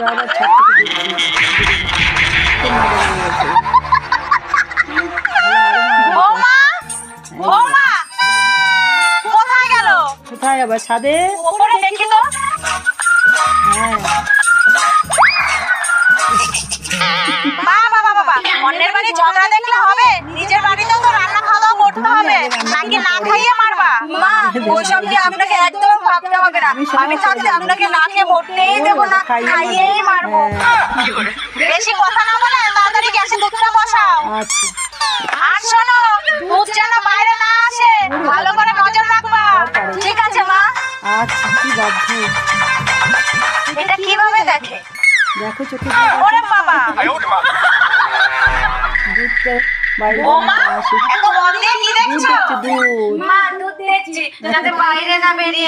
আবার ছাদ থেকে দেখছি। খুব মজা লেগেছে। বৌমা, বৌমা, কোথায় গেল? কোথায় আবার ছাদে? ওপরে দেখি তো। হ্যাঁ বাবা বাবা, অন্যের বাড়ি ঝগড়া দেখলে হবে? নিজের বাড়িতেও তো রান্না খাওয়া করতে হবে, নাকি না খাইয়ে মারবা? মা, ওসব নিয়ে আপনাকে একদম ভাবতে হবে না। আমি থাকতে আপনাকে না খেয়ে মরতেই দেবো না, খাইয়েই মারবো। বেশি কথা না বলে তাড়াতাড়ি গ্যাসে দুধটা বসাও। আচ্ছা আর শোনো, দুধ যেন বাইরে না আসে, ভালো করে নজর রাখবা। ঠিক আছে মা। আচ্ছা কি বাধ্য এটা কিভাবে দেখে? দেখো চোখে ওরে বাবা, দুধটা বাইরে ও মা, আসে। এত মন দিয়ে কি দুধ দেখছো? দেখছে দুধ। মা, দুধ দেখছি যাতে বাইরে না বেরিয়ে